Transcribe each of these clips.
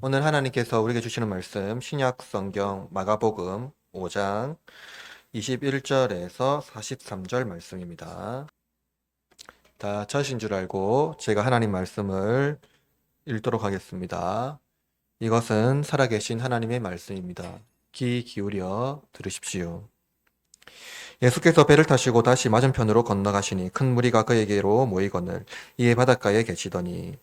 오늘 하나님께서 우리에게 주시는 말씀 신약 성경 마가복음 5장 21절에서 43절 말씀입니다. 다 찾으신 줄 알고 제가 하나님 말씀을 읽도록 하겠습니다. 이것은 살아계신 하나님의 말씀입니다. 귀 기울여 들으십시오. 예수께서 배를 타시고 다시 맞은편으로 건너가시니 큰 무리가 그에게로 모이거늘 이에 바닷가에 계시더니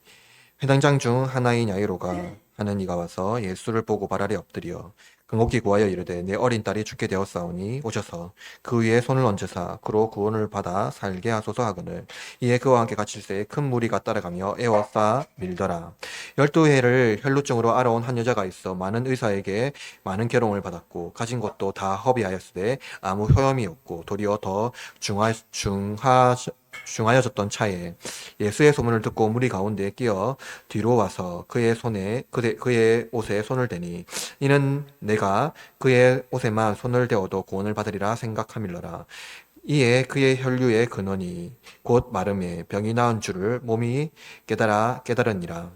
회당장 중 하나인 야이로가 하는 이가 와서 예수를 보고 발 아래 엎드려 간곡히 구하여 이르되 내 어린 딸이 죽게 되었사오니 오셔서 그 위에 손을 얹으사 그로 구원을 받아 살게 하소서 하거늘 이에 그와 함께 갇힐새에 큰 무리가 따라가며 애워싸 밀더라. 12해를 혈루증으로 알아온 한 여자가 있어 많은 의사에게 많은 괴로움을 받았고 가진 것도 다 허비하였으되 아무 효험이 없고 도리어 더 중하여졌던 차에 예수의 소문을 듣고 무리 가운데에 끼어 뒤로 와서 그의 옷에 손을 대니 이는 내가 그의 옷에만 손을 대어도 구원을 받으리라 생각함일러라. 이에 그의 혈류의 근원이 곧 마름에 병이 나은 줄을 몸이 깨달으니라.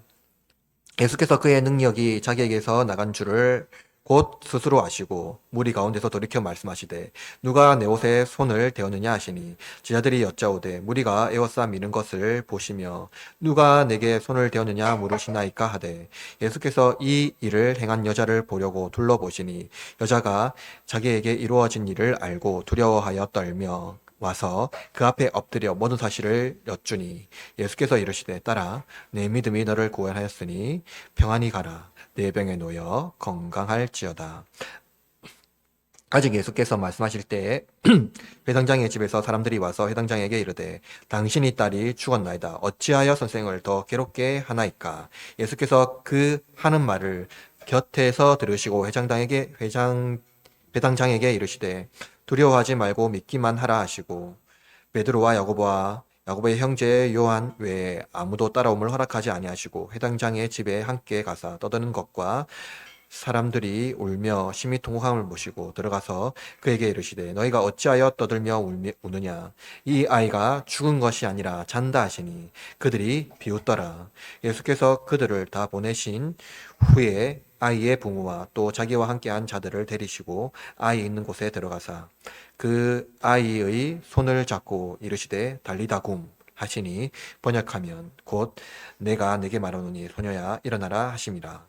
예수께서 그의 능력이 자기에게서 나간 줄을 곧 스스로 아시고 무리 가운데서 돌이켜 말씀하시되 누가 내 옷에 손을 대었느냐 하시니 제자들이 여짜오되 무리가 에워싸 미는 것을 보시며 누가 내게 손을 대었느냐 물으시나이까 하되 예수께서 이 일을 행한 여자를 보려고 둘러보시니 여자가 자기에게 이루어진 일을 알고 두려워하여 떨며 와서 그 앞에 엎드려 모든 사실을 여쭈니 예수께서 이르시되 딸아 내 믿음이 너를 구원하였으니 평안히 가라 내 병에 놓여 건강할지어다. 아직 예수께서 말씀하실 때에 회당장의 집에서 사람들이 와서 회당장에게 이르되 당신이 딸이 죽었나이다. 어찌하여 선생을 더 괴롭게 하나이까? 예수께서 그 하는 말을 곁에서 들으시고 회당장에게 이르시되 두려워하지 말고 믿기만 하라 하시고 베드로와 야고보의 형제 요한 외에 아무도 따라옴을 허락하지 아니하시고 회당장의 집에 함께 가사 떠드는 것과 사람들이 울며 심히 통곡함을 보시고 들어가서 그에게 이르시되 너희가 어찌하여 떠들며 우느냐 이 아이가 죽은 것이 아니라 잔다 하시니 그들이 비웃더라. 예수께서 그들을 다 보내신 후에 아이의 부모와 또 자기와 함께한 자들을 데리시고 아이 있는 곳에 들어가사 그 아이의 손을 잡고 이르시되 달리다굼 하시니 번역하면 곧 내가 내게 말하노니 소녀야 일어나라 하심이라.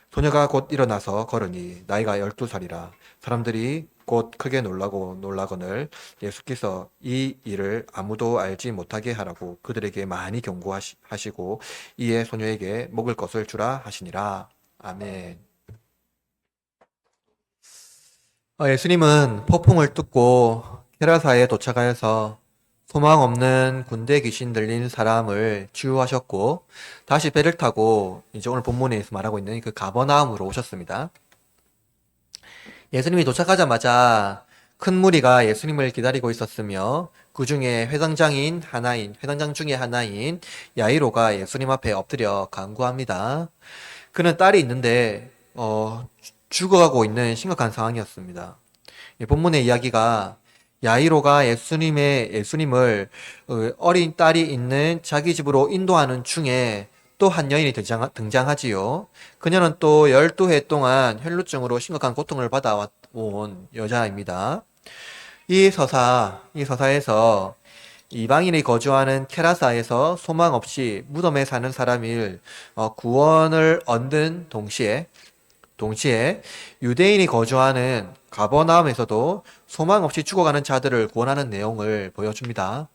소녀가 곧 일어나서 걸으니 나이가 12살이라. 사람들이 곧 크게 놀라거늘 예수께서 이 일을 아무도 알지 못하게 하라고 그들에게 많이 경고하시고 이에 소녀에게 먹을 것을 주라 하시니라. 아멘. 예수님은 폭풍을 뚫고 게라사에 도착하여서 소망 없는 군대 귀신 들린 사람을 치유하셨고 다시 배를 타고 이제 오늘 본문에서 말하고 있는 그 가버나움으로 오셨습니다. 예수님이 도착하자마자 큰 무리가 예수님을 기다리고 있었으며 그 중에 회당장 중에 하나인 야이로가 예수님 앞에 엎드려 간구합니다. 그는 딸이 있는데 죽어가고 있는 심각한 상황이었습니다. 본문의 이야기가 야이로가 예수님을 어린 딸이 있는 자기 집으로 인도하는 중에 또 한 여인이 등장하지요. 그녀는 또 12해 동안 혈루증으로 심각한 고통을 받아온 여자입니다. 이 서사에서 이방인이 거주하는 케라사에서 소망 없이 무덤에 사는 사람을 구원을 얻는 동시에 유대인이 거주하는 가버나움에서도 소망 없이 죽어가는 자들을 구원하는 내용을 보여줍니다.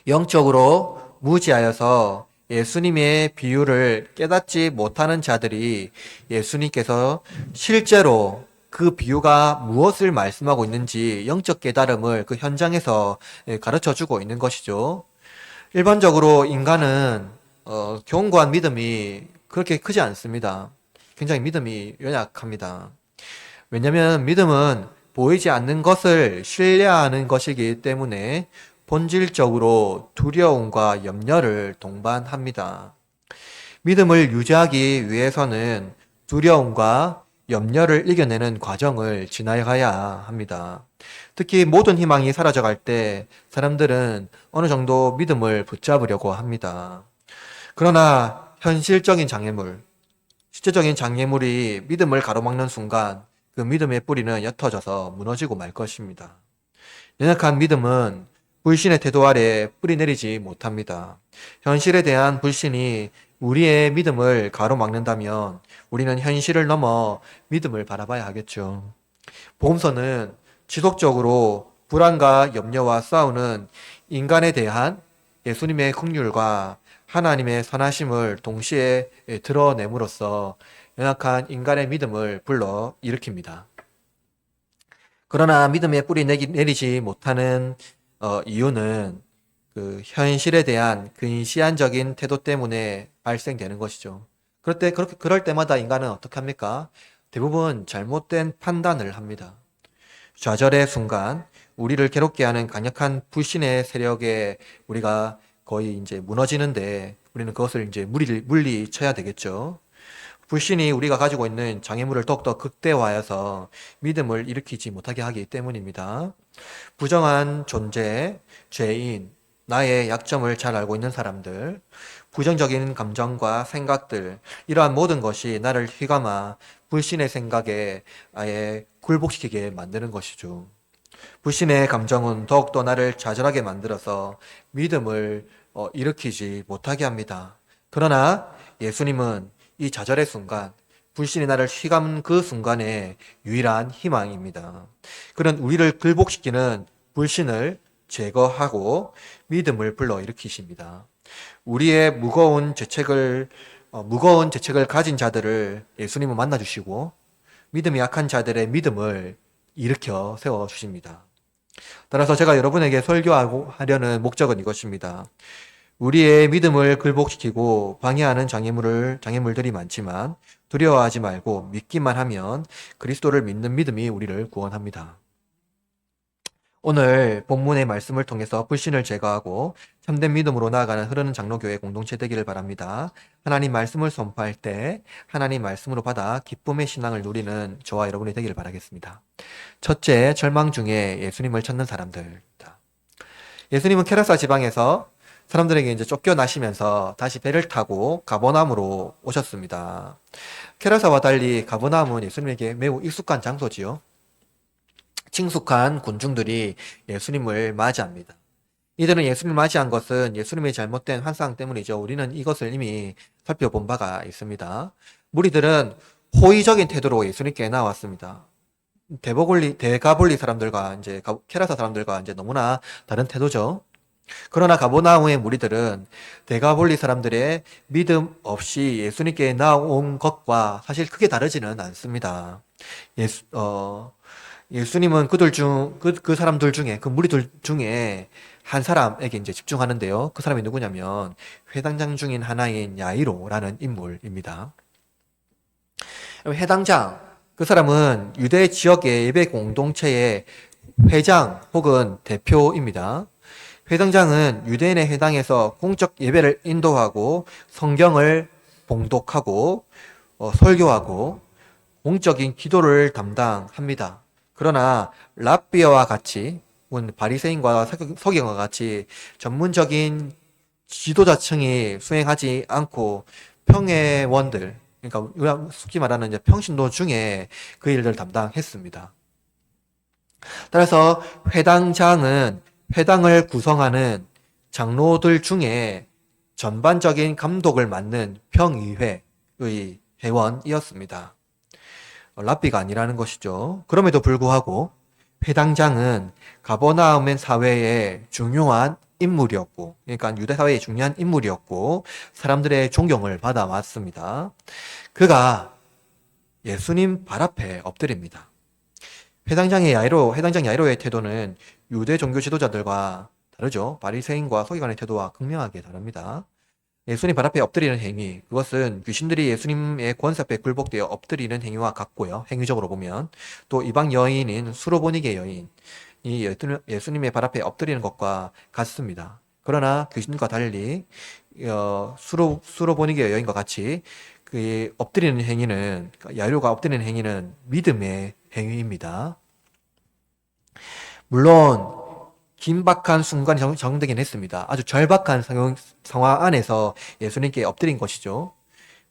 영적으로 무지하여서 예수님의 비유를 깨닫지 못하는 자들이 예수님께서 실제로 그 비유가 무엇을 말씀하고 있는지 영적 깨달음을 그 현장에서 가르쳐 주고 있는 것이죠. 일반적으로 인간은 견고한 믿음이 그렇게 크지 않습니다. 굉장히 믿음이 연약합니다. 왜냐하면 믿음은 보이지 않는 것을 신뢰하는 것이기 때문에 본질적으로 두려움과 염려를 동반합니다. 믿음을 유지하기 위해서는 두려움과 염려를 이겨내는 과정을 지나가야 합니다. 특히 모든 희망이 사라져갈 때 사람들은 어느 정도 믿음을 붙잡으려고 합니다. 그러나 현실적인 장애물, 실제적인 장애물이 믿음을 가로막는 순간 그 믿음의 뿌리는 옅어져서 무너지고 말 것입니다. 연약한 믿음은 불신의 태도 아래 뿌리 내리지 못합니다. 현실에 대한 불신이 우리의 믿음을 가로막는다면 우리는 현실을 넘어 믿음을 바라봐야 하겠죠. 복음서는 지속적으로 불안과 염려와 싸우는 인간에 대한 예수님의 긍휼과 하나님의 선하심을 동시에 드러냄으로써 연약한 인간의 믿음을 불러 일으킵니다. 그러나 믿음의 뿌리 내리지 못하는 이유는 그 현실에 대한 근시안적인 태도 때문에 발생되는 것이죠. 그럴 때마다 인간은 어떻게 합니까? 대부분 잘못된 판단을 합니다. 좌절의 순간, 우리를 괴롭게 하는 강력한 불신의 세력에 우리가 거의 이제 무너지는데 우리는 그것을 이제 물리쳐야 되겠죠. 불신이 우리가 가지고 있는 장애물을 더욱더 극대화해서 믿음을 일으키지 못하게 하기 때문입니다. 부정한 존재, 죄인, 나의 약점을 잘 알고 있는 사람들, 부정적인 감정과 생각들, 이러한 모든 것이 나를 휘감아 불신의 생각에 아예 굴복시키게 만드는 것이죠. 불신의 감정은 더욱더 나를 좌절하게 만들어서 믿음을 일으키지 못하게 합니다. 그러나 예수님은 이 좌절의 순간, 불신이 나를 휘감은 그 순간에 유일한 희망입니다. 그런 우리를 굴복시키는 불신을 제거하고 믿음을 불러일으키십니다. 우리의 무거운 죄책을 가진 자들을 예수님은 만나주시고 믿음이 약한 자들의 믿음을 일으켜 세워주십니다. 따라서 제가 여러분에게 설교하려는 목적은 이것입니다. 우리의 믿음을 굴복시키고 방해하는 장애물들이 많지만 두려워하지 말고 믿기만 하면 그리스도를 믿는 믿음이 우리를 구원합니다. 오늘 본문의 말씀을 통해서 불신을 제거하고 참된 믿음으로 나아가는 흐르는 장로교회 공동체 되기를 바랍니다. 하나님 말씀을 선포할 때 하나님 말씀으로 받아 기쁨의 신앙을 누리는 저와 여러분이 되기를 바라겠습니다. 첫째, 절망 중에 예수님을 찾는 사람들입니다. 예수님은 게라사 지방에서 사람들에게 이제 쫓겨나시면서 다시 배를 타고 가버나움으로 오셨습니다. 게라사와 달리 가버나움은 예수님에게 매우 익숙한 장소지요. 친숙한 군중들이 예수님을 맞이합니다. 이들은 예수님을 맞이한 것은 예수님의 잘못된 환상 때문이죠. 우리는 이것을 이미 살펴본 바가 있습니다. 무리들은 호의적인 태도로 예수님께 나왔습니다. 대가볼리 사람들과 이제 게라사 사람들과 이제 너무나 다른 태도죠. 그러나 가버나움의 무리들은 대가볼리 사람들의 믿음 없이 예수님께 나온 것과 사실 크게 다르지는 않습니다. 예수님은 그 사람들 중에, 그 무리들 중에 한 사람에게 이제 집중하는데요. 그 사람이 누구냐면 회당장 중인 하나인 야이로라는 인물입니다. 회당장, 그 사람은 유대 지역의 예배 공동체의 회장 혹은 대표입니다. 회당장은 유대인의 회당에서 공적 예배를 인도하고 성경을 봉독하고 설교하고 공적인 기도를 담당합니다. 그러나 랍비어와 같이 바리새인과 서기관과 같이 전문적인 지도자층이 수행하지 않고 평회원들, 그러니까 속히 말하는 이제 평신도 중에 그 일을 담당했습니다. 따라서 회당장은 회당을 구성하는 장로들 중에 전반적인 감독을 맡는 평의회의 회원이었습니다. 랍비가 아니라는 것이죠. 그럼에도 불구하고 회당장은 가버나움 사회의 중요한 인물이었고, 그러니까 유대 사회의 중요한 인물이었고 사람들의 존경을 받아왔습니다. 그가 예수님 발 앞에 엎드립니다. 회당장 야이로의 태도는 유대 종교 지도자들과 다르죠. 바리새인과 서기관의 태도와 극명하게 다릅니다. 예수님 발 앞에 엎드리는 행위, 그것은 귀신들이 예수님의 권세 앞에 굴복되어 엎드리는 행위와 같고요. 행위적으로 보면 또 이방 여인인 수로보니게 여인이 예수님의 발 앞에 엎드리는 것과 같습니다. 그러나 귀신과 달리 수로보니게 여인과 같이 그 엎드리는 행위는, 야이로가 엎드리는 행위는 믿음의 행위입니다. 물론 긴박한 순간이 적용되긴 했습니다. 아주 절박한 상황 안에서 예수님께 엎드린 것이죠.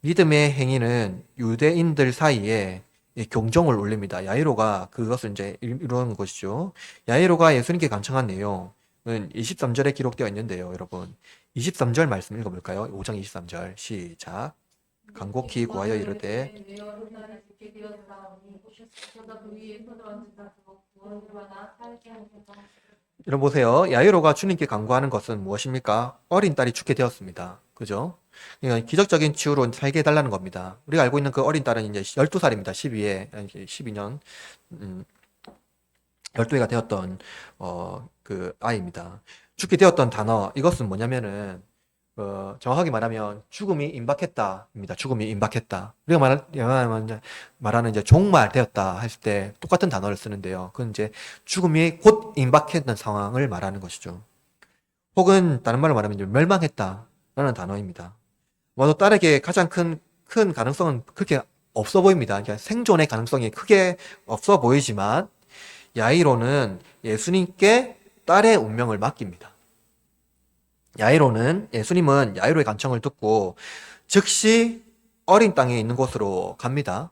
믿음의 행위는 유대인들 사이에 이 경종을 울립니다. 야이로가 그것을 이제 이루는 것이죠. 야이로가 예수님께 간청한 내용은 23절에 기록되어 있는데요, 여러분. 23절 말씀 읽어볼까요? 5장 23절 시작. 간곡히 구하여 이르되 여러분 보세요. 야이로가 주님께 간구하는 것은 무엇입니까? 어린 딸이 죽게 되었습니다. 그죠? 그러니까 기적적인 치유로 살게 해달라는 겁니다. 우리가 알고 있는 그 어린 딸은 이제 12살입니다. 12년, 12회가 되었던, 그 아이입니다. 죽게 되었던 단어, 이것은 뭐냐면은, 정확하게 말하면 죽음이 임박했다입니다. 죽음이 임박했다. 우리가 말하는 이제 종말되었다 했을 때 똑같은 단어를 쓰는데요. 그건 이제 죽음이 곧 임박했던 상황을 말하는 것이죠. 혹은 다른 말로 말하면 이제 멸망했다라는 단어입니다. 또 딸에게 가장 큰 가능성은 그렇게 없어 보입니다. 그러니까 생존의 가능성이 크게 없어 보이지만 야이로는 예수님께 딸의 운명을 맡깁니다. 예수님은 야이로의 간청을 듣고 즉시 어린 땅에 있는 곳으로 갑니다.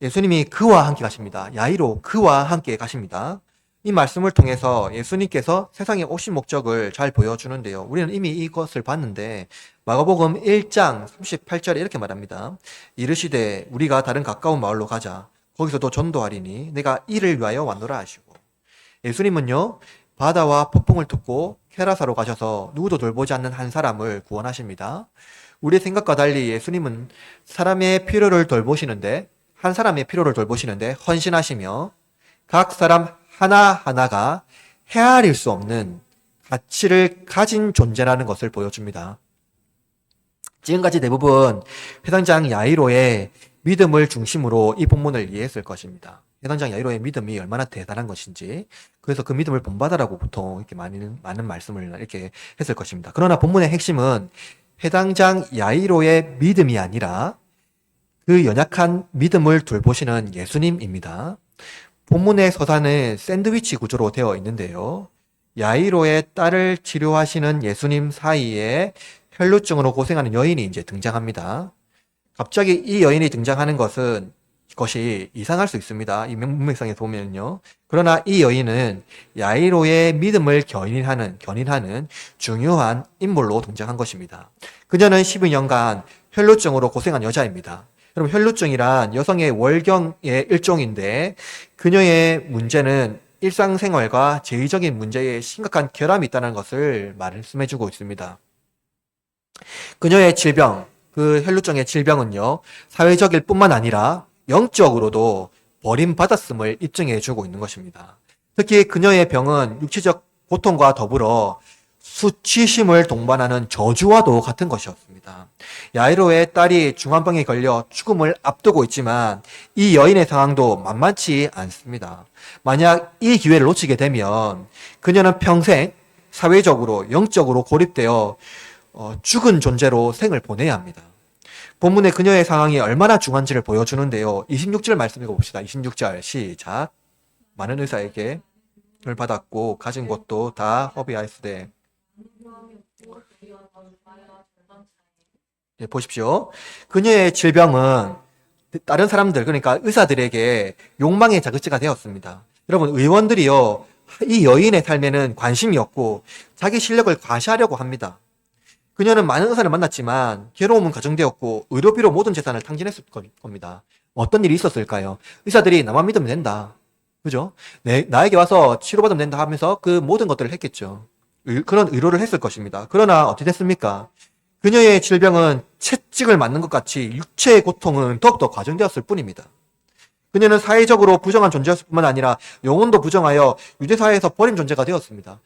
예수님이 그와 함께 가십니다. 야이로 그와 함께 가십니다. 이 말씀을 통해서 예수님께서 세상에 오신 목적을 잘 보여주는데요. 우리는 이미 이것을 봤는데 마가복음 1장 38절에 이렇게 말합니다. 이르시되 우리가 다른 가까운 마을로 가자. 거기서도 전도하리니 내가 이를 위하여 왔노라 하시고, 예수님은요 바다와 폭풍을 뚫고 게라사로 가셔서 누구도 돌보지 않는 한 사람을 구원하십니다. 우리의 생각과 달리 예수님은 사람의 필요를 돌보시는데, 한 사람의 필요를 돌보시는데 헌신하시며 각 사람 하나하나가 헤아릴 수 없는 가치를 가진 존재라는 것을 보여줍니다. 지금까지 대부분 회당장 야이로의 믿음을 중심으로 이 본문을 이해했을 것입니다. 회당장 야이로의 믿음이 얼마나 대단한 것인지, 그래서 그 믿음을 본받으라고 보통 이렇게 많은 말씀을 이렇게 했을 것입니다. 그러나 본문의 핵심은 회당장 야이로의 믿음이 아니라 그 연약한 믿음을 돌보시는 예수님입니다. 본문의 서사는 샌드위치 구조로 되어 있는데요. 야이로의 딸을 치료하시는 예수님 사이에 혈루증으로 고생하는 여인이 이제 등장합니다. 갑자기 이 여인이 등장하는 것이 이상할 수 있습니다. 이 문맥상에 보면요. 그러나 이 여인은 야이로의 믿음을 견인하는 중요한 인물로 등장한 것입니다. 그녀는 12년간 혈루증으로 고생한 여자입니다. 여러분, 혈루증이란 여성의 월경의 일종인데 그녀의 문제는 일상생활과 제의적인 문제에 심각한 결함이 있다는 것을 말씀해주고 있습니다. 그녀의 질병, 그 혈루증의 질병은요, 사회적일 뿐만 아니라 영적으로도 버림받았음을 입증해주고 있는 것입니다. 특히 그녀의 병은 육체적 고통과 더불어 수치심을 동반하는 저주와도 같은 것이었습니다. 야이로의 딸이 중환병에 걸려 죽음을 앞두고 있지만 이 여인의 상황도 만만치 않습니다. 만약 이 기회를 놓치게 되면 그녀는 평생 사회적으로 영적으로 고립되어 죽은 존재로 생을 보내야 합니다. 본문의 그녀의 상황이 얼마나 중한지를 보여주는데요. 26절 말씀 읽어봅시다. 26절 시작. 많은 의사에게 을 받았고 가진 것도 다 허비하였으되. 네, 보십시오. 그녀의 질병은 다른 사람들, 그러니까 의사들에게 욕망의 자극제가 되었습니다. 여러분, 의원들이요, 이 여인의 삶에는 관심이 없고 자기 실력을 과시하려고 합니다. 그녀는 많은 의사를 만났지만 괴로움은 가정되었고 의료비로 모든 재산을 탕진했을 겁니다. 어떤 일이 있었을까요? 의사들이 나만 믿으면 된다. 그죠? 나에게 와서 치료받으면 된다 하면서 그 모든 것들을 했겠죠. 그런 의료를 했을 것입니다. 그러나 어떻게 됐습니까? 그녀의 질병은 채찍을 맞는 것 같이 육체의 고통은 더욱더 과정되었을 뿐입니다. 그녀는 사회적으로 부정한 존재였을 뿐만 아니라 영혼도 부정하여 유대사회에서 버림 존재가 되었습니다.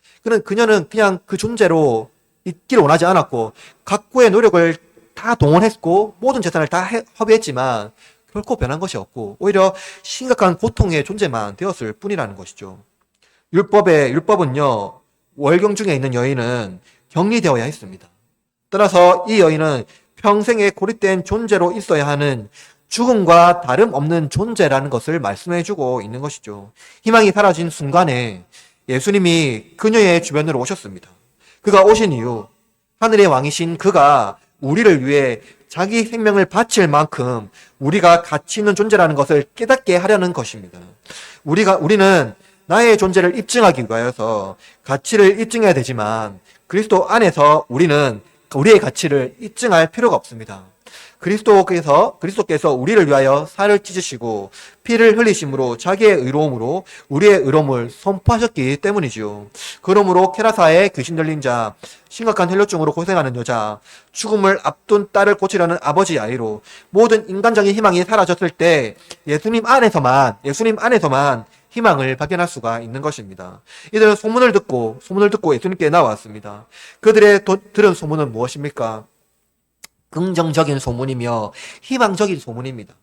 그녀는 그냥 그 존재로 있기를 원하지 않았고 각고의 노력을 다 동원했고 모든 재산을 다 허비했지만 결코 변한 것이 없고 오히려 심각한 고통의 존재만 되었을 뿐이라는 것이죠. 율법은요, 월경 중에 있는 여인은 격리되어야 했습니다. 따라서 이 여인은 평생에 고립된 존재로 있어야 하는 죽음과 다름없는 존재라는 것을 말씀해주고 있는 것이죠. 희망이 사라진 순간에 예수님이 그녀의 주변으로 오셨습니다. 그가 오신 이유, 하늘의 왕이신 그가 우리를 위해 자기 생명을 바칠 만큼 우리가 가치 있는 존재라는 것을 깨닫게 하려는 것입니다. 우리는 나의 존재를 입증하기 위하여서 가치를 입증해야 되지만 그리스도 안에서 우리는 우리의 가치를 입증할 필요가 없습니다. 그리스도께서 우리를 위하여 살을 찢으시고 피를 흘리심으로 자기의 의로움으로 우리의 의로움을 선포하셨기 때문이지요. 그러므로 케라사의 귀신 들린 자, 심각한 헬료증으로 고생하는 여자, 죽음을 앞둔 딸을 고치려는 아버지 야이로 모든 인간적인 희망이 사라졌을 때 예수님 안에서만 희망을 발견할 수가 있는 것입니다. 이들은 소문을 듣고 예수님께 나왔습니다. 그들의 들은 소문은 무엇입니까? 긍정적인 소문이며 희망적인 소문입니다.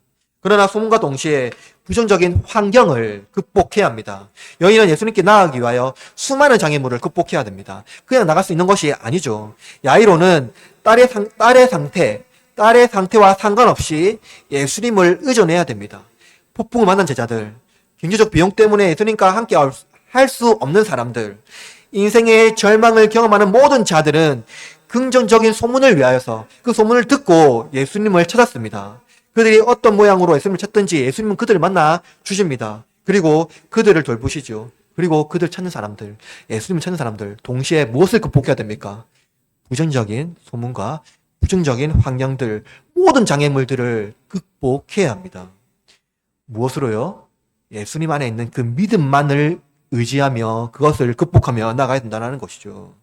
그러나 소문과 동시에 부정적인 환경을 극복해야 합니다. 여인은 예수님께 나아가기 위하여 수많은 장애물을 극복해야 됩니다. 그냥 나갈 수 있는 것이 아니죠. 야이로는 딸의 상태와 상관없이 예수님을 의존해야 됩니다. 폭풍을 만난 제자들, 경제적 비용 때문에 예수님과 함께 할 수 없는 사람들, 인생의 절망을 경험하는 모든 자들은 긍정적인 소문을 위하여서 그 소문을 듣고 예수님을 찾았습니다. 그들이 어떤 모양으로 예수님을 찾든지 예수님은 그들을 만나 주십니다. 그리고 그들을 돌보시죠. 그리고 그들 찾는 사람들, 예수님을 찾는 사람들 동시에 무엇을 극복해야 됩니까? 부정적인 소문과 부정적인 환경들, 모든 장애물들을 극복해야 합니다. 무엇으로요? 예수님 안에 있는 그 믿음만을 의지하며 그것을 극복하며 나가야 된다는 것이죠.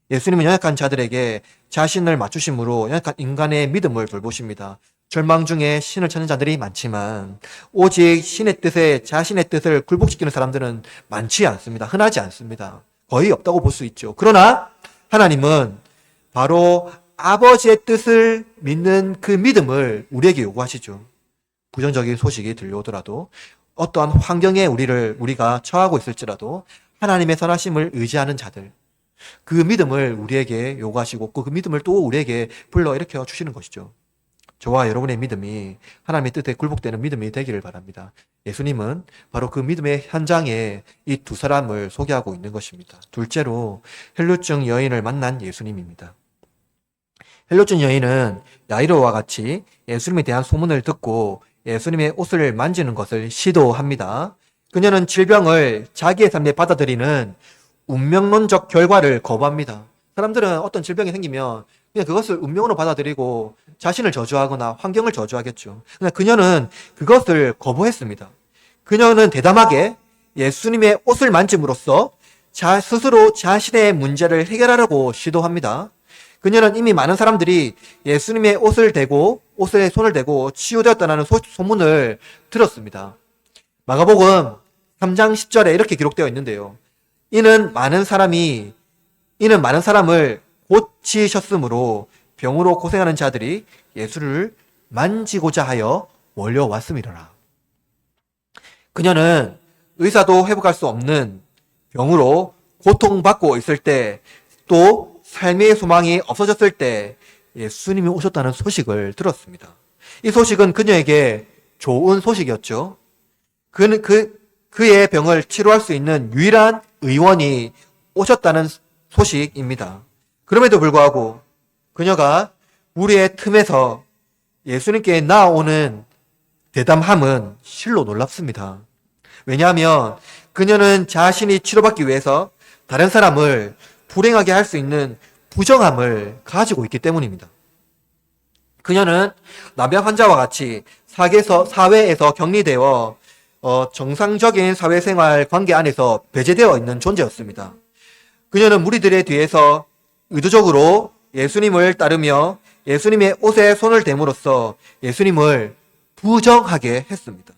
예수님은 연약한 자들에게 자신을 맞추심으로 연약한 인간의 믿음을 돌보십니다. 절망 중에 신을 찾는 자들이 많지만 오직 신의 뜻에 자신의 뜻을 굴복시키는 사람들은 많지 않습니다. 흔하지 않습니다. 거의 없다고 볼 수 있죠. 그러나 하나님은 바로 아버지의 뜻을 믿는 그 믿음을 우리에게 요구하시죠. 부정적인 소식이 들려오더라도 어떠한 환경에 우리가 처하고 있을지라도 하나님의 선하심을 의지하는 자들, 그 믿음을 우리에게 요구하시고 그 믿음을 또 우리에게 불러일으켜 주시는 것이죠. 저와 여러분의 믿음이 하나님의 뜻에 굴복되는 믿음이 되기를 바랍니다. 예수님은 바로 그 믿음의 현장에 이 두 사람을 소개하고 있는 것입니다. 둘째로 헬루증 여인을 만난 예수님입니다. 헬루증 여인은 야이로와 같이 예수님에 대한 소문을 듣고 예수님의 옷을 만지는 것을 시도합니다. 그녀는 질병을 자기의 삶에 받아들이는 운명론적 결과를 거부합니다. 사람들은 어떤 질병이 생기면 그냥 그것을 운명으로 받아들이고 자신을 저주하거나 환경을 저주하겠죠. 그러나 그녀는 그것을 거부했습니다. 그녀는 대담하게 예수님의 옷을 만짐으로써 스스로 자신의 문제를 해결하려고 시도합니다. 그녀는 이미 많은 사람들이 예수님의 옷에 손을 대고 치유되었다는 소문을 들었습니다. 마가복음 3장 10절에 이렇게 기록되어 있는데요. 이는 많은 사람을 고치셨으므로 병으로 고생하는 자들이 예수를 만지고자 하여 몰려왔음이로라. 그녀는 의사도 회복할 수 없는 병으로 고통받고 있을 때, 또 삶의 소망이 없어졌을 때 예수님이 오셨다는 소식을 들었습니다. 이 소식은 그녀에게 좋은 소식이었죠. 그의 병을 치료할 수 있는 유일한 의원이 오셨다는 소식입니다. 그럼에도 불구하고 그녀가 우리의 틈에서 예수님께 나아오는 대담함은 실로 놀랍습니다. 왜냐하면 그녀는 자신이 치료받기 위해서 다른 사람을 불행하게 할 수 있는 부정함을 가지고 있기 때문입니다. 그녀는 남병 환자와 같이 사회에서 격리되어 정상적인 사회생활 관계 안에서 배제되어 있는 존재였습니다. 그녀는 무리들의 뒤에서 의도적으로 예수님을 따르며 예수님의 옷에 손을 댐으로써 예수님을 부정하게 했습니다.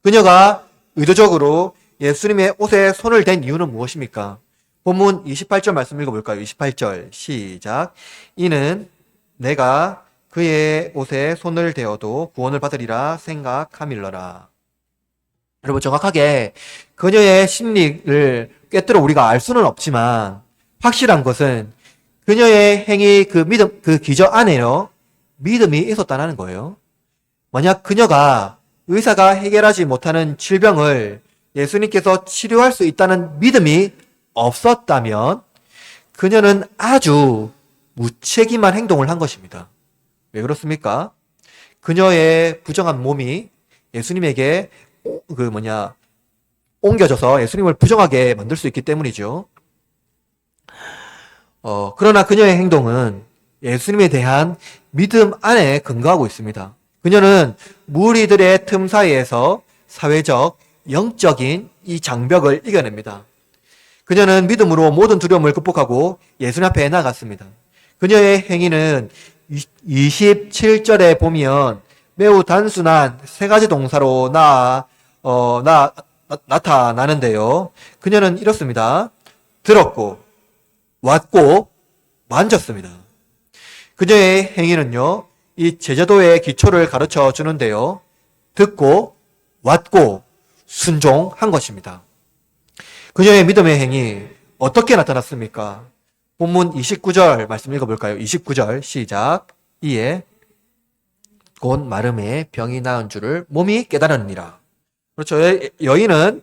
그녀가 의도적으로 예수님의 옷에 손을 댄 이유는 무엇입니까? 본문 28절 말씀 읽어볼까요? 28절 시작. 이는 내가 그의 옷에 손을 대어도 구원을 받으리라 생각함일러라. 여러분, 정확하게 그녀의 심리를 꿰뚫어 우리가 알 수는 없지만 확실한 것은 그녀의 행위, 그 기저 안에요, 믿음이 있었다는 거예요. 만약 그녀가 의사가 해결하지 못하는 질병을 예수님께서 치료할 수 있다는 믿음이 없었다면 그녀는 아주 무책임한 행동을 한 것입니다. 왜 그렇습니까? 그녀의 부정한 몸이 예수님에게 옮겨져서 예수님을 부정하게 만들 수 있기 때문이죠. 그러나 그녀의 행동은 예수님에 대한 믿음 안에 근거하고 있습니다. 그녀는 무리들의 틈 사이에서 사회적, 영적인 이 장벽을 이겨냅니다. 그녀는 믿음으로 모든 두려움을 극복하고 예수님 앞에 나갔습니다. 그녀의 행위는 27절에 보면 매우 단순한 세 가지 동사로 나타나는데요. 그녀는 이렇습니다. 들었고, 왔고, 만졌습니다. 그녀의 행위는요, 이 제자도의 기초를 가르쳐 주는데요. 듣고, 왔고, 순종한 것입니다. 그녀의 믿음의 행위, 어떻게 나타났습니까? 본문 29절 말씀 읽어볼까요? 29절 시작. 이에 곧 마름에 병이 나은 줄을 몸이 깨달았느니라. 그렇죠. 여인의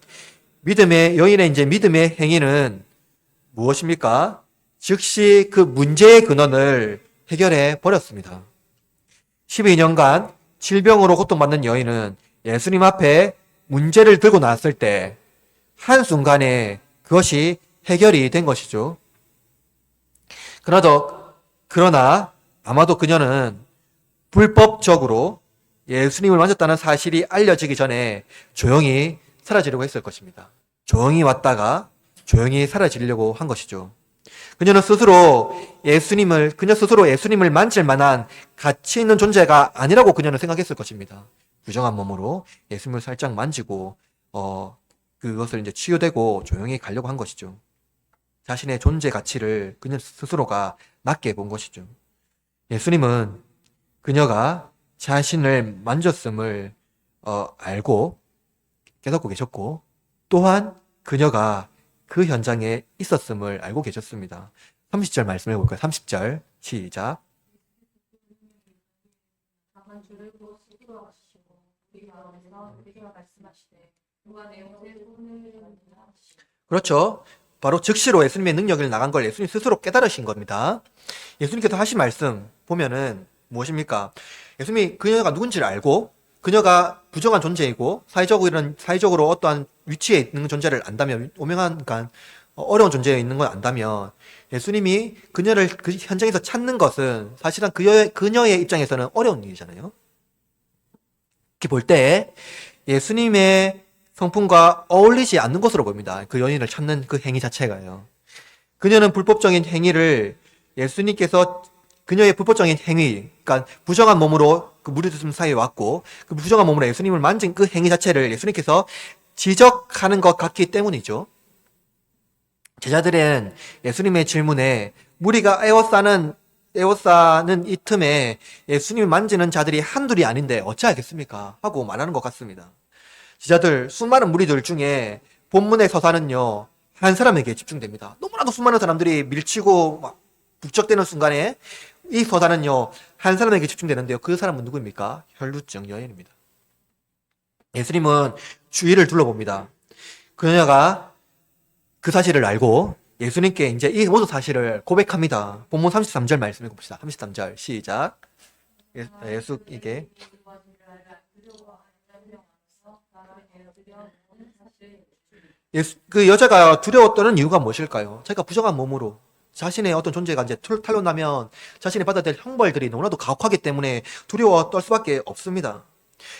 이제 믿음의 행위는 무엇입니까? 즉시 그 문제의 근원을 해결해 버렸습니다. 12년간 질병으로 고통받는 여인은 예수님 앞에 문제를 들고 나왔을 때 한순간에 그것이 해결이 된 것이죠. 그러나 아마도 그녀는 불법적으로 예수님을 만졌다는 사실이 알려지기 전에 조용히 사라지려고 했을 것입니다. 조용히 왔다가 조용히 사라지려고 한 것이죠. 그녀 스스로 예수님을 만질 만한 가치 있는 존재가 아니라고 그녀는 생각했을 것입니다. 부정한 몸으로 예수님을 살짝 만지고 그것을 이제 치유되고 조용히 가려고 한 것이죠. 자신의 존재 가치를 그녀 스스로가 낮게 본 것이죠. 예수님은 그녀가 자신을 만졌음을 알고 깨닫고 계셨고, 또한 그녀가 그 현장에 있었음을 알고 계셨습니다. 30절 말씀해 볼까요? 30절 시작. 그렇죠. 바로 즉시로 예수님의 능력을 나간 걸 예수님 스스로 깨달으신 겁니다. 예수님께서 하신 말씀 보면은 무엇입니까? 예수님이 그녀가 누군지를 알고 그녀가 부정한 존재이고 사회적으로 어떠한 위치에 있는 존재를 안다면, 오명한, 그러니까 어려운 존재에 있는 걸 안다면 예수님이 그녀를 그 현장에서 찾는 것은 사실은 그녀의 입장에서는 어려운 일이잖아요. 이렇게 볼 때 예수님의 성품과 어울리지 않는 것으로 보입니다. 그 여인을 찾는 그 행위 자체가요. 그녀는 불법적인 행위를 예수님께서 그녀의 불법적인 행위, 그러니까 부정한 몸으로 그 무리들 사이에 왔고 그 부정한 몸으로 예수님을 만진 그 행위 자체를 예수님께서 지적하는 것 같기 때문이죠. 제자들은 예수님의 질문에 무리가 에워싸는 이 틈에 예수님을 만지는 자들이 한둘이 아닌데 어찌하겠습니까? 하고 말하는 것 같습니다. 제자들, 수많은 무리들 중에 본문의 서사는요, 한 사람에게 집중됩니다. 너무나도 수많은 사람들이 밀치고 막 북적대는 순간에 이 서사는요, 한 사람에게 집중되는데요. 그 사람은 누구입니까? 혈루증 여인입니다. 예수님은 주위를 둘러봅니다. 그녀가 그 사실을 알고 예수님께 이제 이 모든 사실을 고백합니다. 본문 33절 말씀 읽어봅시다. 33절 시작. 예수에게 그 여자가 두려웠던 이유가 무엇일까요? 자기가 부정한 몸으로 자신의 어떤 존재가 이제 탄로나면 자신이 받아야 될 형벌들이 너무나도 가혹하기 때문에 두려워 떨 수밖에 없습니다.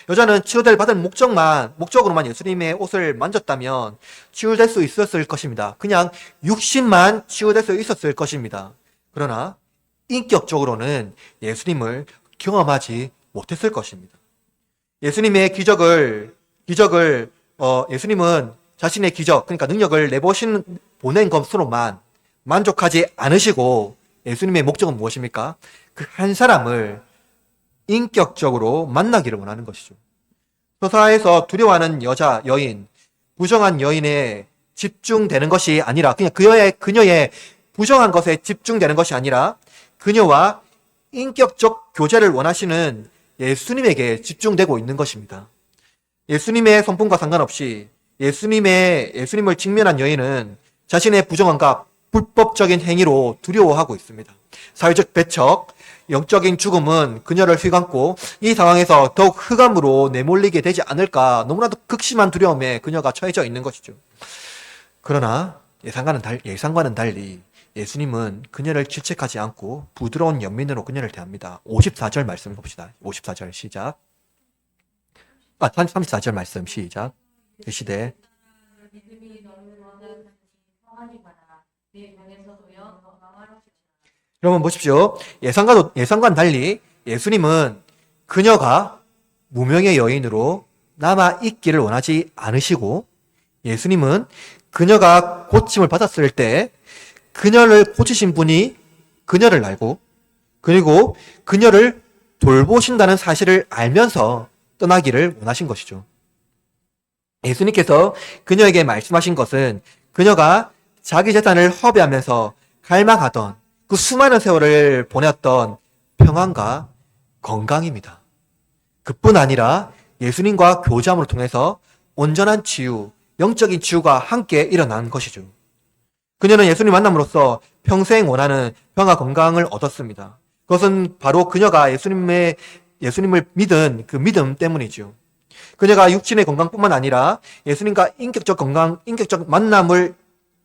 여자는 치유될 목적으로만 예수님의 옷을 만졌다면 치유될 수 있었을 것입니다. 그냥 육신만 기울될 수 있었을 것입니다. 그러나 인격적으로는 예수님을 경험하지 못했을 것입니다. 예수님의 예수님은 자신의 기적, 그러니까 능력을 보낸 것으로만 만족하지 않으시고 예수님의 목적은 무엇입니까? 그 한 사람을 인격적으로 만나기를 원하는 것이죠. 서사에서 두려워하는 여인, 부정한 여인에 집중되는 것이 아니라 그냥 그녀의 부정한 것에 집중되는 것이 아니라 그녀와 인격적 교제를 원하시는 예수님에게 집중되고 있는 것입니다. 예수님의 성품과 상관없이 예수님을 직면한 여인은 자신의 부정함과 불법적인 행위로 두려워하고 있습니다. 사회적 배척, 영적인 죽음은 그녀를 휘감고 이 상황에서 더욱 흑암으로 내몰리게 되지 않을까 너무나도 극심한 두려움에 그녀가 처해져 있는 것이죠. 그러나 예상과는 달리 예수님은 그녀를 질책하지 않고 부드러운 연민으로 그녀를 대합니다. 54절 말씀 봅시다. 54절 시작. 34절 말씀 시작. 이 시대 여러분 보십시오. 예상과는 달리 예수님은 그녀가 무명의 여인으로 남아 있기를 원하지 않으시고, 예수님은 그녀가 고침을 받았을 때 그녀를 고치신 분이 그녀를 알고, 그리고 그녀를 돌보신다는 사실을 알면서 떠나기를 원하신 것이죠. 예수님께서 그녀에게 말씀하신 것은 그녀가 자기 재산을 허비하면서 갈망하던 그 수많은 세월을 보냈던 평안과 건강입니다. 그뿐 아니라 예수님과 교제함을 통해서 온전한 치유, 영적인 치유가 함께 일어난 것이죠. 그녀는 예수님 만남으로써 평생 원하는 평화 건강을 얻었습니다. 그것은 바로 그녀가 예수님을 믿은 그 믿음 때문이죠. 그녀가 육신의 건강뿐만 아니라 예수님과 인격적 만남을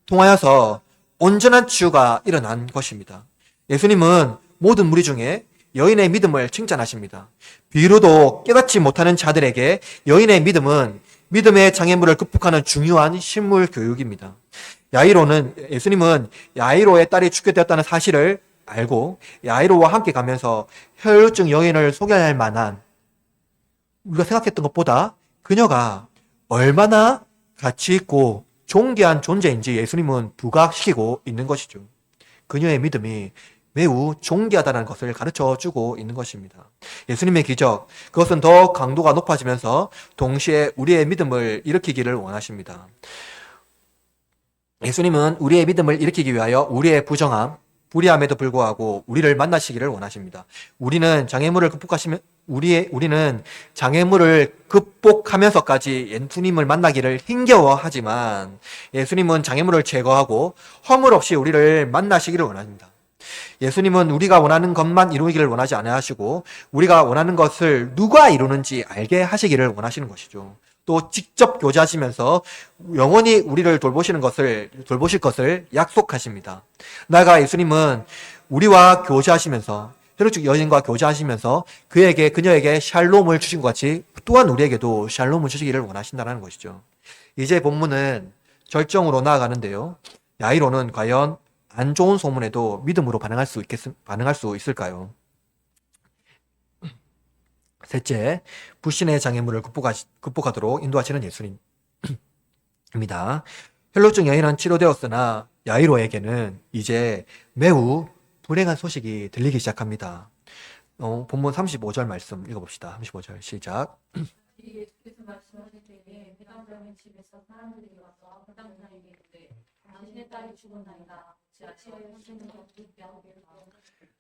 통하여서 온전한 치유가 일어난 것입니다. 예수님은 모든 무리 중에 여인의 믿음을 칭찬하십니다. 비로도 깨닫지 못하는 자들에게 여인의 믿음은 믿음의 장애물을 극복하는 중요한 신물 교육입니다. 예수님은 야이로의 딸이 죽게 되었다는 사실을 알고 야이로와 함께 가면서 혈루증 여인을 소개할 만한, 우리가 생각했던 것보다 그녀가 얼마나 가치 있고 존귀한 존재인지 예수님은 부각시키고 있는 것이죠. 그녀의 믿음이 매우 존귀하다는 것을 가르쳐주고 있는 것입니다. 예수님의 기적, 그것은 더 강도가 높아지면서 동시에 우리의 믿음을 일으키기를 원하십니다. 예수님은 우리의 믿음을 일으키기 위하여 우리의 부정함, 불의함에도 불구하고 우리를 만나시기를 원하십니다. 우리는 장애물을 극복하면서까지 예수님을 만나기를 힘겨워하지만 예수님은 장애물을 제거하고 허물 없이 우리를 만나시기를 원합니다. 예수님은 우리가 원하는 것만 이루기를 원하지 않으시고 우리가 원하는 것을 누가 이루는지 알게 하시기를 원하시는 것이죠. 또 직접 교제하시면서 영원히 우리를 돌보실 것을 약속하십니다. 나아가 예수님은 우리와 교제하시면서 혈루증 여인과 교제하시면서 그녀에게 샬롬을 주신 것 같이 또한 우리에게도 샬롬을 주시기를 원하신다는 것이죠. 이제 본문은 절정으로 나아가는데요. 야이로는 과연 안 좋은 소문에도 믿음으로 반응할 수 있을까요? 셋째, 불신의 장애물을 극복하도록 인도하시는 예수님입니다. 혈루증 여인은 치료되었으나 야이로에게는 이제 매우 불행한 소식이 들리기 시작합니다. 본문 35절 말씀 읽어봅시다. 35절 시작. 예수께서 말씀하실 때에 회당장의 집에서 사람들이 와서 회당장에게 이르되 당신의 딸이 죽었나이다.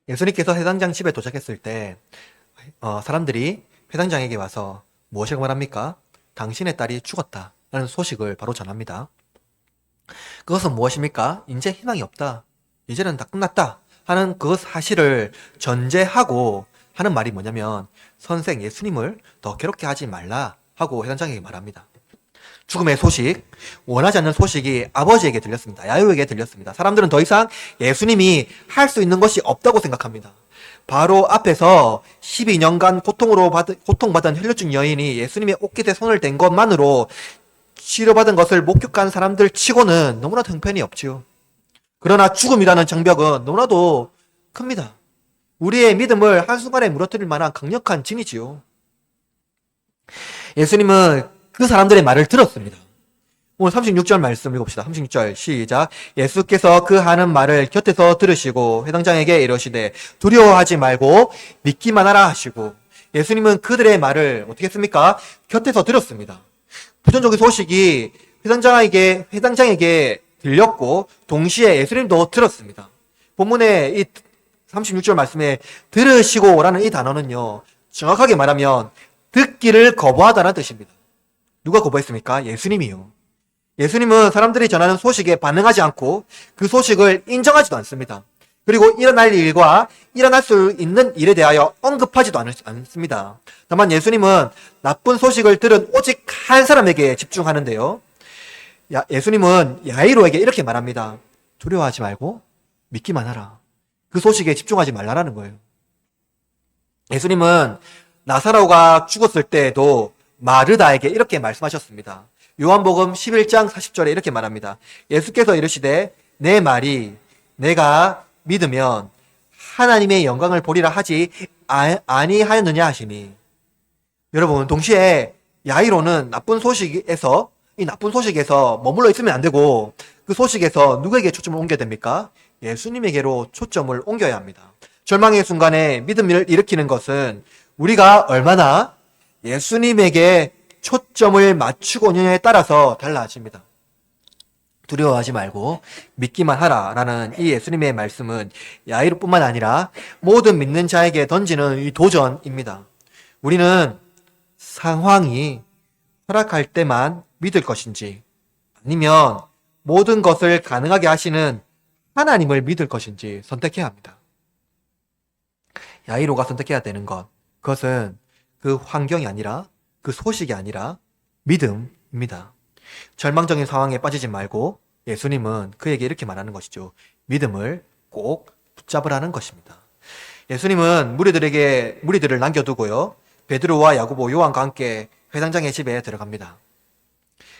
예수님께서 회당장 집에 도착했을 때 사람들이 회당장에게 와서 무엇이라고 말합니까? 당신의 딸이 죽었다 라는 소식을 바로 전합니다. 그것은 무엇입니까? 이제 희망이 없다, 이제는 다 끝났다 하는 그 사실을 전제하고 하는 말이 뭐냐면, 선생 예수님을 더 괴롭게 하지 말라 하고 회당장에게 말합니다. 죽음의 소식, 원하지 않는 소식이 아버지에게 들렸습니다. 야이로에게 들렸습니다. 사람들은 더 이상 예수님이 할 수 있는 것이 없다고 생각합니다. 바로 앞에서 12년간 고통받은 혈루증 여인이 예수님의 옷깃에 손을 댄 것만으로 치료받은 것을 목격한 사람들 치고는 너무나도 형편이 없지요. 그러나 죽음이라는 장벽은 너무나도 큽니다. 우리의 믿음을 한순간에 무너뜨릴 만한 강력한 진이지요. 예수님은 그 사람들의 말을 들었습니다. 오늘 36절 말씀 읽어봅시다. 36절 시작. 예수께서 그 하는 말을 곁에서 들으시고 회당장에게 이르시되 두려워하지 말고 믿기만 하라 하시고, 예수님은 그들의 말을 어떻게 했습니까? 곁에서 들었습니다. 부정적인 소식이 회당장에게 들렸고 동시에 예수님도 들었습니다. 본문의 이 36절 말씀에 들으시고라는 이 단어는요, 정확하게 말하면 듣기를 거부하다는 뜻입니다. 누가 거부했습니까? 예수님이요. 예수님은 사람들이 전하는 소식에 반응하지 않고 그 소식을 인정하지도 않습니다. 그리고 일어날 일과 일어날 수 있는 일에 대하여 언급하지도 않습니다. 다만 예수님은 나쁜 소식을 들은 오직 한 사람에게 집중하는데요. 예수님은 야이로에게 이렇게 말합니다. 두려워하지 말고 믿기만 하라. 그 소식에 집중하지 말라라는 거예요. 예수님은 나사로가 죽었을 때에도 마르다에게 이렇게 말씀하셨습니다. 요한복음 11장 40절에 이렇게 말합니다. 예수께서 이르시되 내 말이 내가 믿으면 하나님의 영광을 보리라 하지 아니하였느냐 하시니. 여러분, 동시에 야이로는 이 나쁜 소식에서 머물러 있으면 안 되고 그 소식에서 누구에게 초점을 옮겨야 됩니까? 예수님에게로 초점을 옮겨야 합니다. 절망의 순간에 믿음을 일으키는 것은 우리가 얼마나 예수님에게 초점을 맞추고 있느냐에 따라서 달라집니다. 두려워하지 말고 믿기만 하라 라는 이 예수님의 말씀은 야이로뿐만 아니라 모든 믿는 자에게 던지는 이 도전입니다. 우리는 상황이 허락할 때만 믿을 것인지 아니면 모든 것을 가능하게 하시는 하나님을 믿을 것인지 선택해야 합니다. 야이로가 선택해야 되는 그것은 그 환경이 아니라 그 소식이 아니라 믿음입니다. 절망적인 상황에 빠지지 말고 예수님은 그에게 이렇게 말하는 것이죠. 믿음을 꼭 붙잡으라는 것입니다. 예수님은 무리들을 남겨두고요. 베드로와 야고보, 요한과 함께 회당장의 집에 들어갑니다.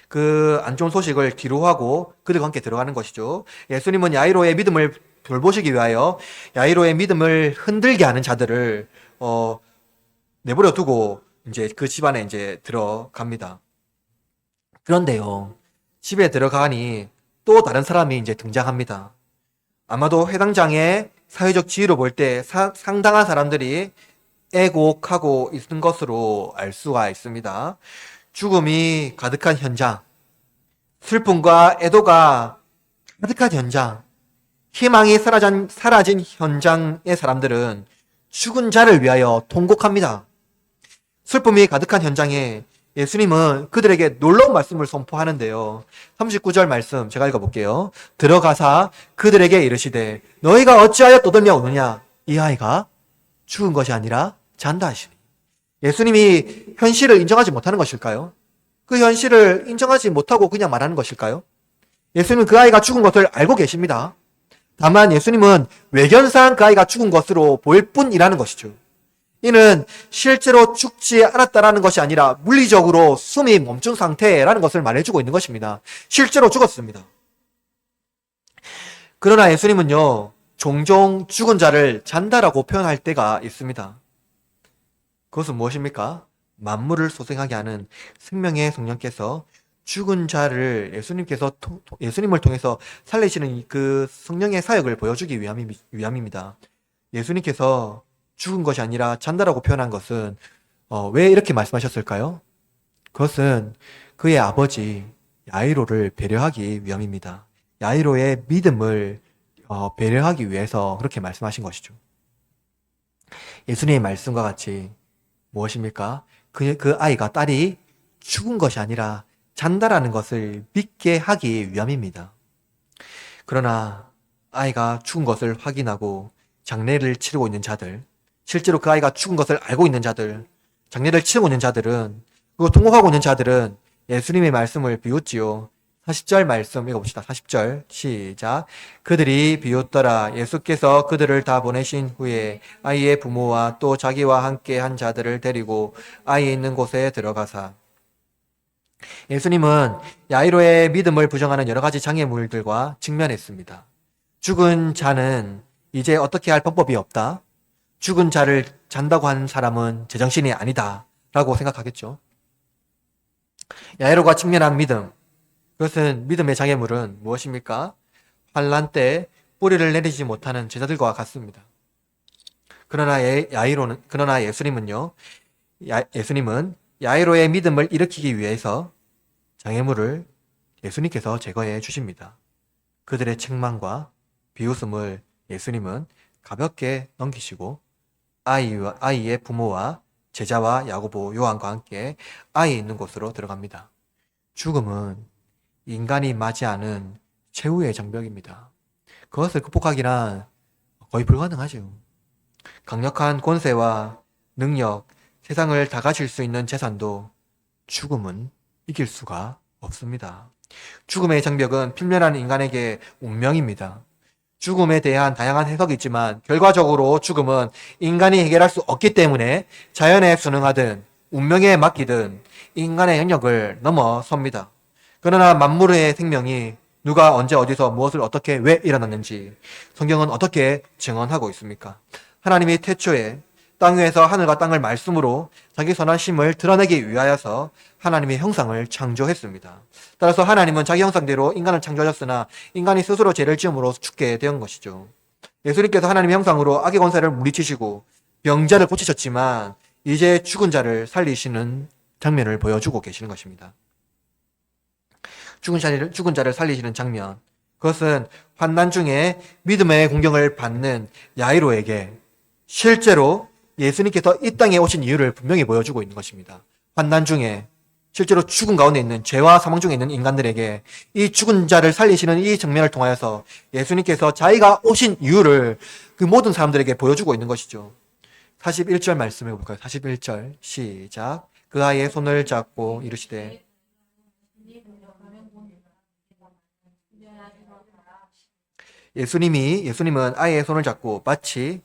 그 안 좋은 소식을 뒤로 하고 그들과 함께 들어가는 것이죠. 예수님은 야이로의 믿음을 돌보시기 위하여 야이로의 믿음을 흔들게 하는 자들을 내버려 두고 이제 그 집안에 이제 들어갑니다. 그런데요, 집에 들어가니 또 다른 사람이 이제 등장합니다. 아마도 회당장의 사회적 지위로 볼 때 상당한 사람들이 애곡하고 있는 것으로 알 수가 있습니다. 죽음이 가득한 현장, 슬픔과 애도가 가득한 현장, 희망이 사라진 현장의 사람들은 죽은 자를 위하여 통곡합니다. 슬픔이 가득한 현장에 예수님은 그들에게 놀라운 말씀을 선포하는데요. 39절 말씀 제가 읽어볼게요. 들어가사 그들에게 이르시되 너희가 어찌하여 떠들며 우느냐? 이 아이가 죽은 것이 아니라 잔다 하시니. 예수님이 현실을 인정하지 못하는 것일까요? 그 현실을 인정하지 못하고 그냥 말하는 것일까요? 예수님은 그 아이가 죽은 것을 알고 계십니다. 다만 예수님은 외견상 그 아이가 죽은 것으로 보일 뿐이라는 것이죠. 이는 실제로 죽지 않았다라는 것이 아니라 물리적으로 숨이 멈춘 상태라는 것을 말해주고 있는 것입니다. 실제로 죽었습니다. 그러나 예수님은요, 종종 죽은 자를 잔다라고 표현할 때가 있습니다. 그것은 무엇입니까? 만물을 소생하게 하는 생명의 성령께서 죽은 자를 예수님을 통해서 살리시는 그 성령의 사역을 보여주기 위함입니다. 예수님께서 죽은 것이 아니라 잔다라고 표현한 것은 왜 이렇게 말씀하셨을까요? 그것은 그의 아버지 야이로를 배려하기 위함입니다. 야이로의 믿음을 배려하기 위해서 그렇게 말씀하신 것이죠. 예수님의 말씀과 같이 무엇입니까? 그 아이가 딸이 죽은 것이 아니라 잔다라는 것을 믿게 하기 위함입니다. 그러나 아이가 죽은 것을 확인하고 장례를 치르고 있는 자들, 실제로 그 아이가 죽은 것을 알고 있는 자들, 장례를 치르고 있는 자들은, 그리고 통곡하고 있는 자들은 예수님의 말씀을 비웃지요. 40절 말씀 읽어봅시다. 40절 시작. 그들이 비웃더라. 예수께서 그들을 다 보내신 후에 아이의 부모와 또 자기와 함께 한 자들을 데리고 아이 있는 곳에 들어가사. 예수님은 야이로의 믿음을 부정하는 여러 가지 장애물들과 직면했습니다. 죽은 자는 이제 어떻게 할 방법이 없다. 죽은 자를 잔다고 하는 사람은 제정신이 아니다 라고 생각하겠죠. 야이로가 직면한 믿음, 그것은 믿음의 장애물은 무엇입니까? 환난 때 뿌리를 내리지 못하는 제자들과 같습니다. 그러나 예수님은 야이로의 믿음을 일으키기 위해서 장애물을 예수님께서 제거해 주십니다. 그들의 책망과 비웃음을 예수님은 가볍게 넘기시고 아이의 부모와 제자와 야고보, 요한과 함께 아이 있는 곳으로 들어갑니다. 죽음은 인간이 맞이하는 최후의 장벽입니다. 그것을 극복하기란 거의 불가능하죠. 강력한 권세와 능력, 세상을 다 가질 수 있는 재산도 죽음은 이길 수가 없습니다. 죽음의 장벽은 필면하는 인간에게 운명입니다. 죽음에 대한 다양한 해석이 있지만 결과적으로 죽음은 인간이 해결할 수 없기 때문에 자연에 순응하든 운명에 맡기든 인간의 영역을 넘어섭니다. 그러나 만물의 생명이 누가 언제 어디서 무엇을 어떻게 왜 일어났는지 성경은 어떻게 증언하고 있습니까? 하나님이 태초에 땅 위에서 하늘과 땅을 말씀으로 자기 선하심을 드러내기 위하여서 하나님의 형상을 창조했습니다. 따라서 하나님은 자기 형상대로 인간을 창조하셨으나 인간이 스스로 죄를 지음으로 죽게 된 것이죠. 예수님께서 하나님의 형상으로 악의 권세를 물리치시고 병자를 고치셨지만 이제 죽은 자를 살리시는 장면을 보여주고 계시는 것입니다. 죽은 자를 살리시는 장면. 그것은 환난 중에 믿음의 공경을 받는 야이로에게 실제로 예수님께서 이 땅에 오신 이유를 분명히 보여주고 있는 것입니다. 환난 중에 실제로 죽음 가운데 있는 죄와 사망 중에 있는 인간들에게 이 죽은 자를 살리시는 이 장면을 통하여서 예수님께서 자기가 오신 이유를 그 모든 사람들에게 보여주고 있는 것이죠. 41절 말씀해 볼까요? 41절 시작. 그 아이의 손을 잡고 이르시되 예수님은 아이의 손을 잡고 마치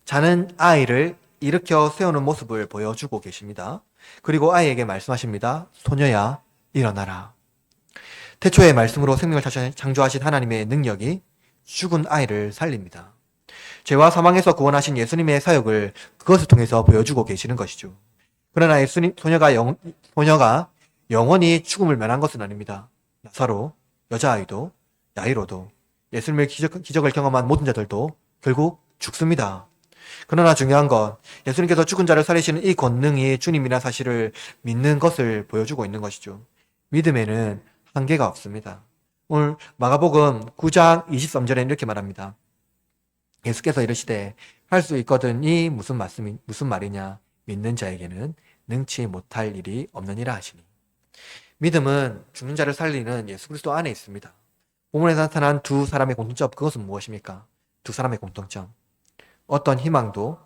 자는 아이를 일으켜 세우는 모습을 보여주고 계십니다. 그리고 아이에게 말씀하십니다. 소녀야, 일어나라. 태초의 말씀으로 생명을 창조하신 하나님의 능력이 죽은 아이를 살립니다. 죄와 사망에서 구원하신 예수님의 사역을 그것을 통해서 보여주고 계시는 것이죠. 그러나 소녀가 영원히 죽음을 면한 것은 아닙니다. 나사로, 여자아이도, 야이로도, 예수님의 기적을 경험한 모든 자들도 결국 죽습니다. 그러나 중요한 건 예수님께서 죽은 자를 살리시는 이 권능이 주님이라는 사실을 믿는 것을 보여주고 있는 것이죠. 믿음에는 한계가 없습니다. 오늘 마가복음 9장 23절에 이렇게 말합니다. 예수께서 이르시되 할 수 있거든이 무슨 말이냐? 믿는 자에게는 능치 못할 일이 없느니라 하시니. 믿음은 죽는 자를 살리는 예수 그리스도 안에 있습니다. 본문에 나타난 두 사람의 공통점, 그것은 무엇입니까? 두 사람의 공통점. 어떤 희망도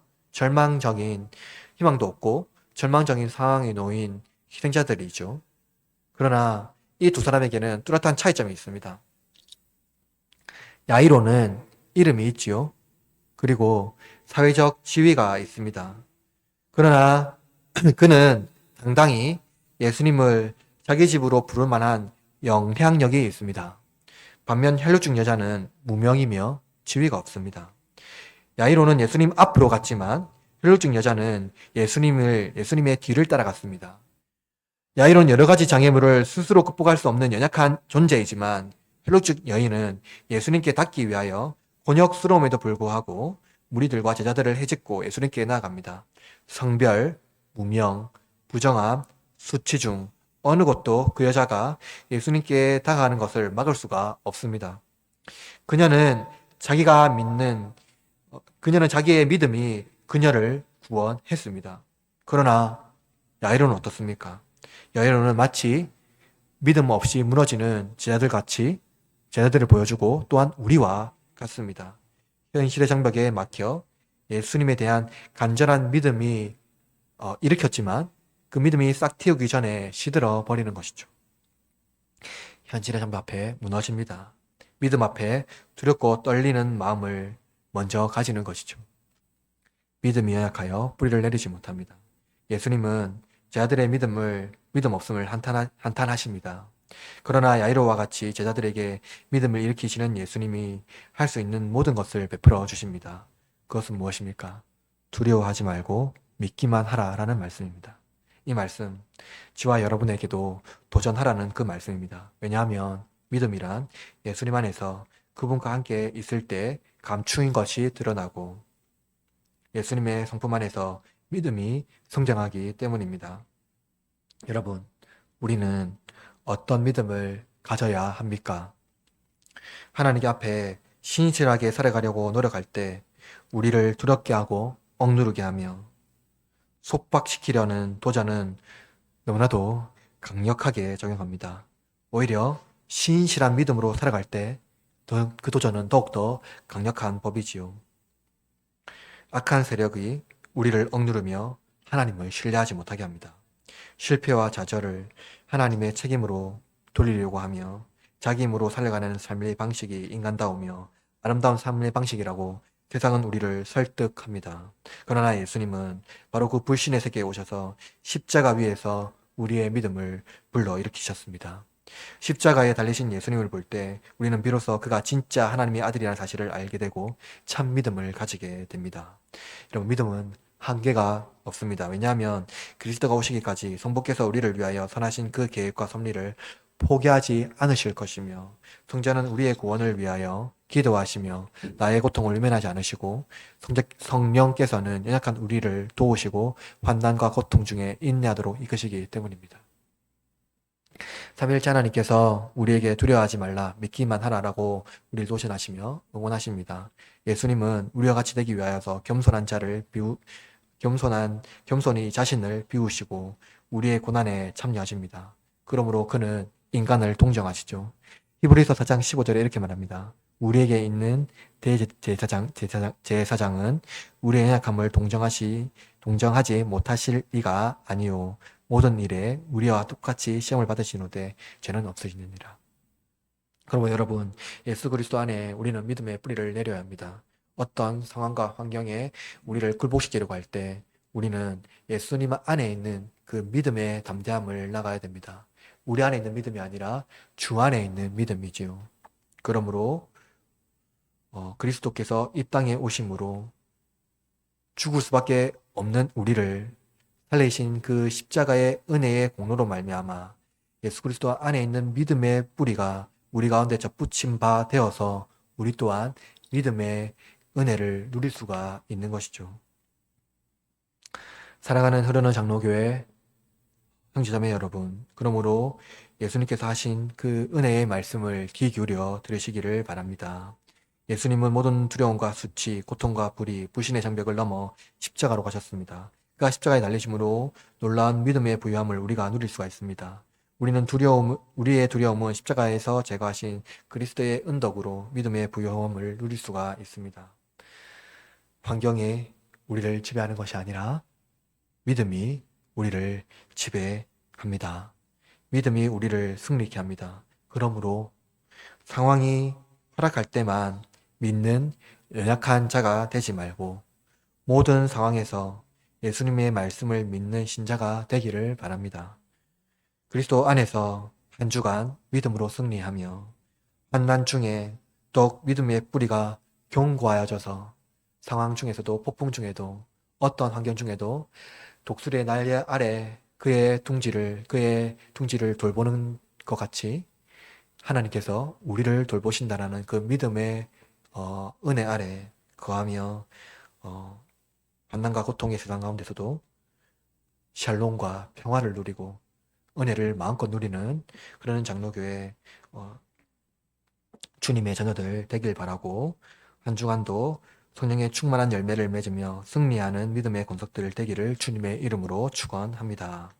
없고 절망적인 상황에 놓인 희생자들이죠. 그러나 이 두 사람에게는 뚜렷한 차이점이 있습니다. 야이로는 이름이 있지요. 그리고 사회적 지위가 있습니다. 그러나 그는 당당히 예수님을 자기 집으로 부를 만한 영향력이 있습니다. 반면 혈루증 여자는 무명이며 지위가 없습니다. 야이로는 예수님 앞으로 갔지만 혈루증 여자는 예수님의 뒤를 따라갔습니다. 야이로는 여러 가지 장애물을 스스로 극복할 수 없는 연약한 존재이지만 혈루증 여인은 예수님께 닿기 위하여 곤욕스러움에도 불구하고 무리들과 제자들을 헤집고 예수님께 나아갑니다. 성별, 무명, 부정함, 수치 중 어느 것도 그 여자가 예수님께 다가가는 것을 막을 수가 없습니다. 그녀는 자기의 믿음이 그녀를 구원했습니다. 그러나 야이로는 어떻습니까? 야이로는 마치 믿음 없이 무너지는 제자들같이 제자들을 보여주고 또한 우리와 같습니다. 현실의 장벽에 막혀 예수님에 대한 간절한 믿음이 일으켰지만 그 믿음이 싹 틔우기 전에 시들어 버리는 것이죠. 현실의 장벽 앞에 무너집니다. 믿음 앞에 두렵고 떨리는 마음을 먼저 가지는 것이죠. 믿음이 연약하여 뿌리를 내리지 못합니다. 예수님은 제자들의 믿음 없음을 한탄하십니다. 그러나 야이로와 같이 제자들에게 믿음을 일으키시는 예수님이 할 수 있는 모든 것을 베풀어 주십니다. 그것은 무엇입니까? 두려워하지 말고 믿기만 하라라는 말씀입니다. 이 말씀, 저와 여러분에게도 도전하라는 그 말씀입니다. 왜냐하면 믿음이란 예수님 안에서 그분과 함께 있을 때 감추인 것이 드러나고 예수님의 성품 안에서 믿음이 성장하기 때문입니다. 여러분, 우리는 어떤 믿음을 가져야 합니까? 하나님 앞에 신실하게 살아가려고 노력할 때 우리를 두렵게 하고 억누르게 하며 속박시키려는 도전은 너무나도 강력하게 적용합니다. 오히려 신실한 믿음으로 살아갈 때 그 도전은 더욱더 강력한 법이지요. 악한 세력이 우리를 억누르며 하나님을 신뢰하지 못하게 합니다. 실패와 좌절을 하나님의 책임으로 돌리려고 하며 자기 힘으로 살아가는 삶의 방식이 인간다우며 아름다운 삶의 방식이라고 세상은 우리를 설득합니다. 그러나 예수님은 바로 그 불신의 세계에 오셔서 십자가 위에서 우리의 믿음을 불러일으키셨습니다. 십자가에 달리신 예수님을 볼 때 우리는 비로소 그가 진짜 하나님의 아들이라는 사실을 알게 되고 참 믿음을 가지게 됩니다. 여러분, 믿음은 한계가 없습니다. 왜냐하면 그리스도가 오시기까지 성부께서 우리를 위하여 선하신 그 계획과 섭리를 포기하지 않으실 것이며 성자는 우리의 구원을 위하여 기도하시며 나의 고통을 외면하지 않으시고 성령께서는 연약한 우리를 도우시고 환난과 고통 중에 인내하도록 이끄시기 때문입니다. 삼위일체 하나님께서 우리에게 두려워하지 말라 믿기만 하라라고 우리를 도전하시며 응원하십니다. 예수님은 우리와 같이 되기 위하여서 겸손히 자신을 비우시고 우리의 고난에 참여하십니다. 그러므로 그는 인간을 동정하시죠. 히브리서 4장 15절에 이렇게 말합니다. 우리에게 있는 제사장은 우리의 연약함을 동정하지 못하실 리가 아니요 모든 일에 우리와 똑같이 시험을 받으시노되 죄는 없으시느니라. 그러므로 여러분, 예수 그리스도 안에 우리는 믿음의 뿌리를 내려야 합니다. 어떤 상황과 환경에 우리를 굴복시키려고 할 때 우리는 예수님 안에 있는 그 믿음의 담대함을 나가야 됩니다. 우리 안에 있는 믿음이 아니라 주 안에 있는 믿음이지요. 그러므로 그리스도께서 이 땅에 오심으로 죽을 수밖에 없는 우리를 살리신 그 십자가의 은혜의 공로로 말미암아 예수 그리스도 안에 있는 믿음의 뿌리가 우리 가운데 접붙임 바 되어서 우리 또한 믿음의 은혜를 누릴 수가 있는 것이죠. 사랑하는 흐르는 장로교회 형제자매 여러분, 그러므로 예수님께서 하신 그 은혜의 말씀을 귀 기울여 들으시기를 바랍니다. 예수님은 모든 두려움과 수치, 고통과 불의, 불신의 장벽을 넘어 십자가로 가셨습니다. 그가 십자가에 달리심으로 놀라운 믿음의 부유함을 우리가 누릴 수가 있습니다. 우리의 두려움은 십자가에서 제거하신 그리스도의 은덕으로 믿음의 부유함을 누릴 수가 있습니다. 환경에 우리를 지배하는 것이 아니라 믿음이 우리를 지배합니다. 믿음이 우리를 승리케 합니다. 그러므로 상황이 허락할 때만 믿는 연약한 자가 되지 말고 모든 상황에서 예수님의 말씀을 믿는 신자가 되기를 바랍니다. 그리스도 안에서 한 주간 믿음으로 승리하며 환난 중에 더욱 믿음의 뿌리가 견고하여져서 상황 중에서도 폭풍 중에도 어떤 환경 중에도 독수리의 날개 아래 그의 둥지를 돌보는 것 같이 하나님께서 우리를 돌보신다라는 그 믿음의 은혜 아래 거하며 환난과 고통의 세상 가운데서도 샬롬과 평화를 누리고 은혜를 마음껏 누리는 그런 장로교회 주님의 자녀들 되길 바라고 한 주간도 성령의 충만한 열매를 맺으며 승리하는 믿음의 권속들 되기를 주님의 이름으로 축원합니다.